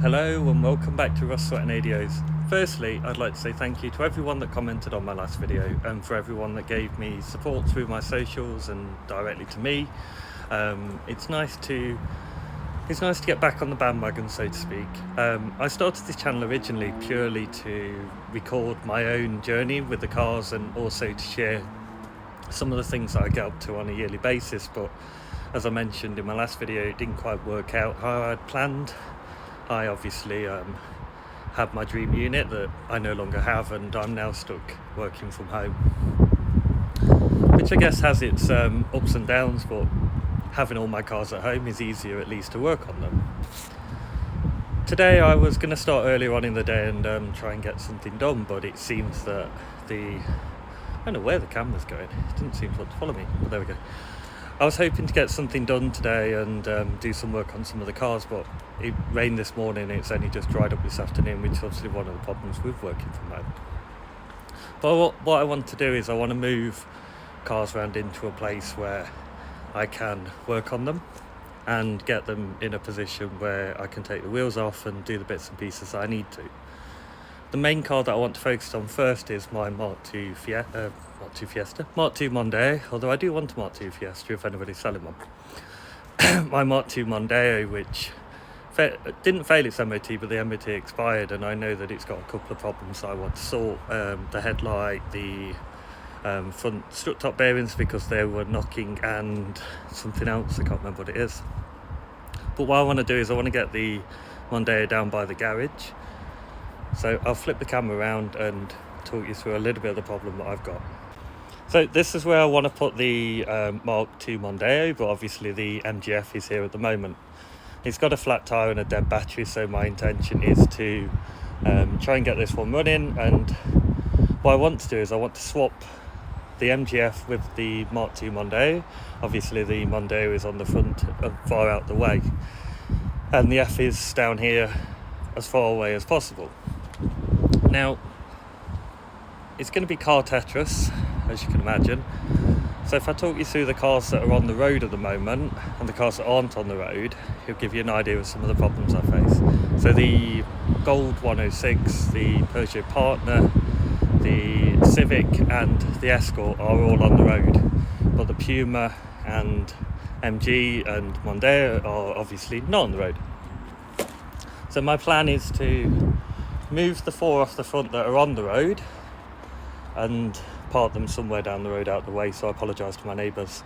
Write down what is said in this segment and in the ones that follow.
Hello and welcome back to Rust Sweat and ADOs. Firstly, I'd like to say thank you to everyone that commented on my last video and for everyone that gave me support through my socials and directly to me. It's nice to get back on the bandwagon, so to speak. I started this channel originally purely to record my own journey with the cars and also to share some of the things that I get up to on a yearly basis, but as I mentioned in my last video, it didn't quite work out how I'd planned. I obviously had my dream unit that I no longer have, and I'm now stuck working from home, which I guess has its ups and downs, but having all my cars at home is easier at least to work on them. Today I was going to start earlier on in the day and try and get something done, but it seems that I don't know where the camera's going, it didn't seem to want to follow me, but there we go. I was hoping to get something done today and do some work on some of the cars, but it rained this morning and it's only just dried up this afternoon, which is obviously one of the problems with working from home. But what I want to do is I want to move cars around into a place where I can work on them and get them in a position where I can take the wheels off and do the bits and pieces I need to. The main car that I want to focus on first is my Mark II Mondeo, although I do want a Mark II Fiesta if anybody's selling one. My Mark II Mondeo, which didn't fail its MOT, but the MOT expired, and I know that it's got a couple of problems that I want to sort. The headlight, the front strut top bearings because they were knocking, and something else, I can't remember what it is. But what I want to do is I want to get the Mondeo down by the garage. So I'll flip the camera around and talk you through a little bit of the problem that I've got. So this is where I want to put the Mark II Mondeo, but obviously the MGF is here at the moment. It's got a flat tyre and a dead battery, so my intention is to try and get this one running, and what I want to do is I want to swap the MGF with the Mark II Mondeo. Obviously the Mondeo is on the front, far out the way, and the F is down here as far away as possible. Now, it's going to be car Tetris, as you can imagine. So if I talk you through the cars that are on the road at the moment and the cars that aren't on the road, it'll give you an idea of some of the problems I face. So the Gold 106, the Peugeot Partner, the Civic and the Escort are all on the road, but the Puma and MG and Mondeo are obviously not on the road. So my plan is to move the four off the front that are on the road and park them somewhere down the road out the way, so I apologise to my neighbours,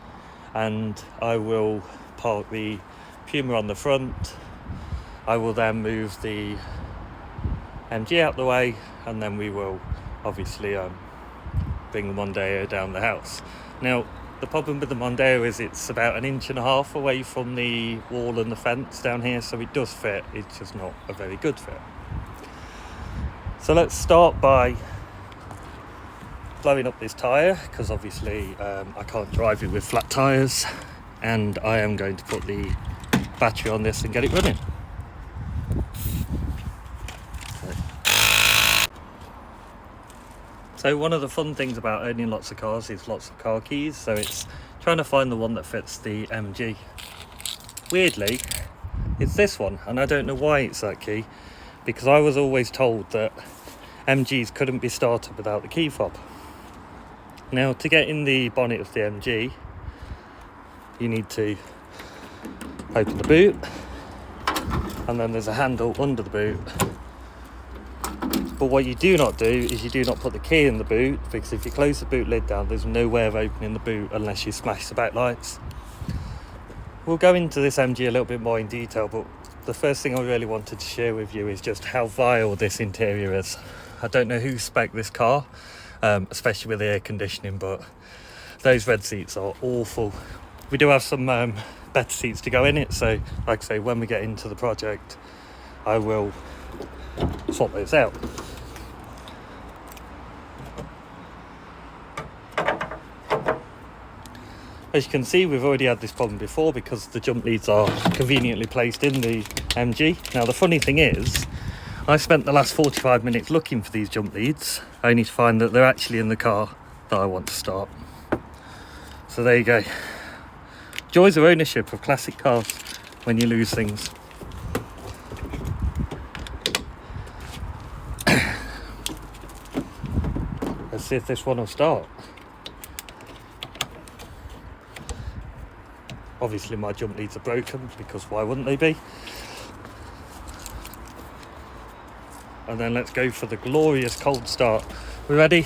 and I will park the Puma on the front. I will then move the MG out the way, and then we will obviously bring the Mondeo down the house. Now the problem with the Mondeo is it's about 1.5 inches away from the wall and the fence down here, so it does fit, it's just not a very good fit. So let's start by blowing up this tyre, because obviously I can't drive it with flat tyres, and I am going to put the battery on this and get it running. So one of the fun things about owning lots of cars is lots of car keys, so it's trying to find the one that fits the MG. Weirdly, it's this one, and I don't know why it's that key, because I was always told that MGs couldn't be started without the key fob. Now, to get in the bonnet of the MG, you need to open the boot, and then there's a handle under the boot. But what you do not do is you do not put the key in the boot, because if you close the boot lid down, there's no way of opening the boot unless you smash the backlights. We'll go into this MG a little bit more in detail, but the first thing I really wanted to share with you is just how vile this interior is. I don't know who spec'd this car, especially with the air conditioning, but those red seats are awful. We do have some better seats to go in it, so like I say, when we get into the project, I will swap those out. As you can see, we've already had this problem before because the jump leads are conveniently placed in the MG. Now the funny thing is, I spent the last 45 minutes looking for these jump leads, only to find that they're actually in the car that I want to start. So there you go. Joys of ownership of classic cars when you lose things. Let's see if this one will start. Obviously my jump leads are broken, because why wouldn't they be? And then let's go for the glorious cold start. We ready?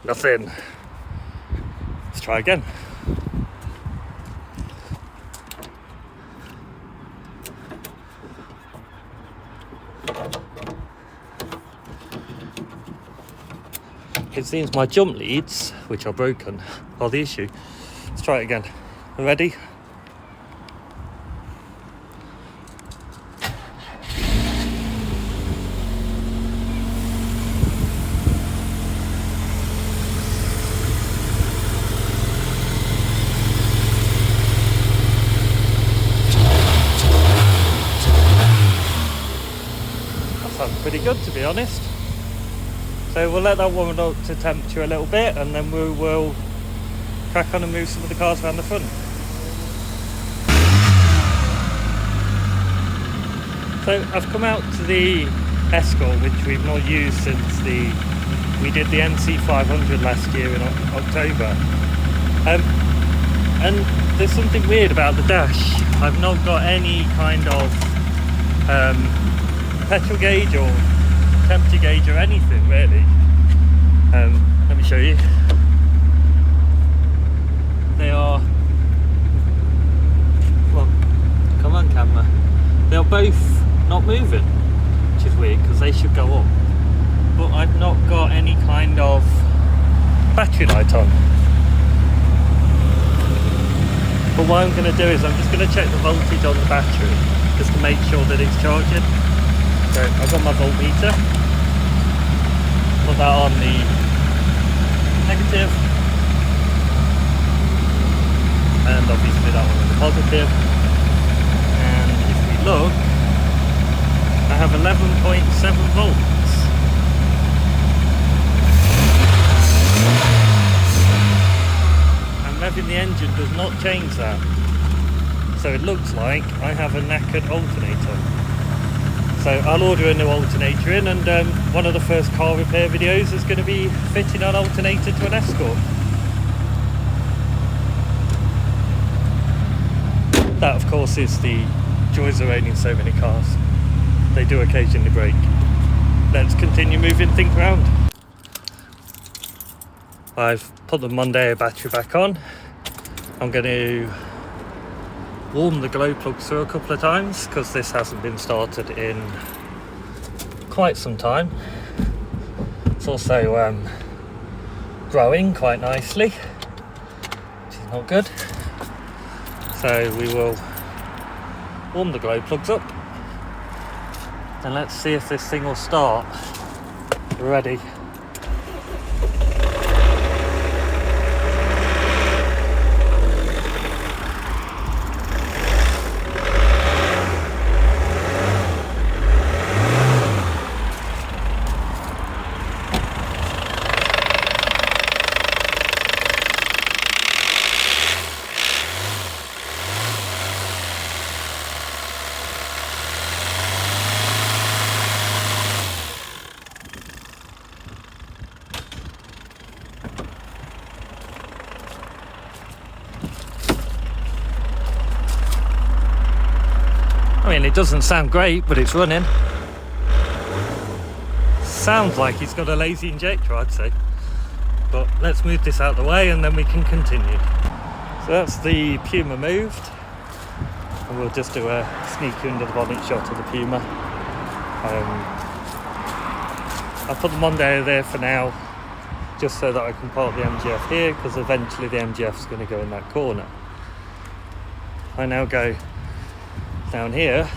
Nothing. Let's try again. It seems my jump leads, which are broken, are the issue. Let's try it again. Ready? That sounds pretty good, to be honest. So we'll let that warm up to temperature a little bit, and then we will crack on and move some of the cars around the front. So I've come out to the Escort, which we've not used since we did the NC 500 last year in October. And there's something weird about the dash. I've not got any kind of petrol gauge or temperature gauge or anything really. Let me show you. They are, well, come on camera, they are both not moving, which is weird because they should go up, but I've not got any kind of battery light on. But what I'm going to do is I'm just going to check the voltage on the battery just to make sure that it's charging. So I've got my voltmeter, put that on the negative, and obviously that one on the positive. And if we look, I have 11.7 volts. And revving the engine does not change that. So it looks like I have a knackered alternator. So I'll order a new alternator in, and one of the first car repair videos is going to be fitting an alternator to an Escort. That of course is the joys of owning so many cars. They do occasionally break. Let's continue moving things around. I've put the Mondeo battery back on. I'm going to warm the glow plugs through a couple of times because this hasn't been started in quite some time. It's also growing quite nicely, which is not good. So we will warm the glow plugs up and let's see if this thing will start. Ready. I mean, it doesn't sound great, but it's running. Sounds like it's got a lazy injector, I'd say. But let's move this out of the way and then we can continue. So that's the Puma moved. And we'll just do a sneaky under the bonnet shot of the Puma. I'll put the Mondeo there for now, just so that I can park the MGF here, because eventually the MGF is going to go in that corner. I now go down here.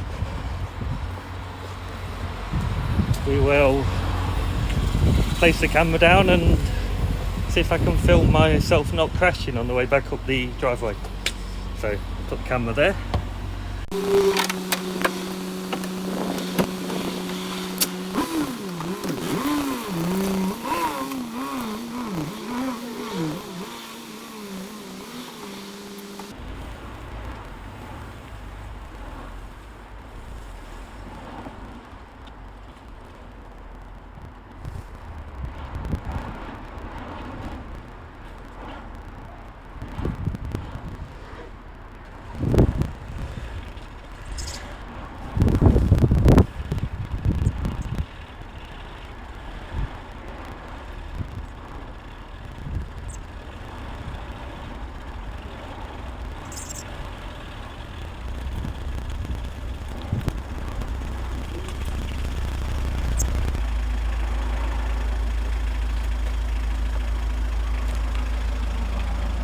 We will place the camera down and see if I can film myself not crashing on the way back up the driveway. So put the camera there.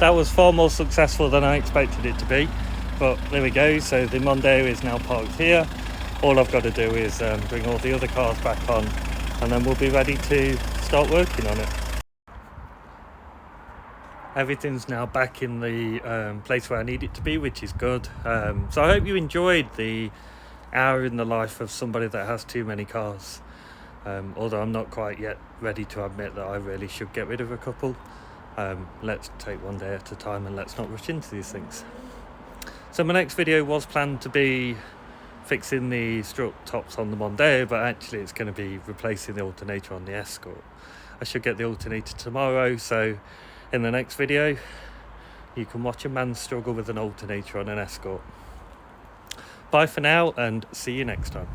That was far more successful than I expected it to be, but there we go. So the Mondeo is now parked here. All I've got to do is bring all the other cars back on, and then we'll be ready to start working on it. Everything's now back in the place where I need it to be, which is good. So I hope you enjoyed the hour in the life of somebody that has too many cars. Although I'm not quite yet ready to admit that I really should get rid of a couple. Let's take one day at a time and let's not rush into these things. So my next video was planned to be fixing the strut tops on the Mondeo, but actually it's going to be replacing the alternator on the Escort. I should get the alternator tomorrow, so in the next video you can watch a man struggle with an alternator on an Escort. Bye for now and see you next time.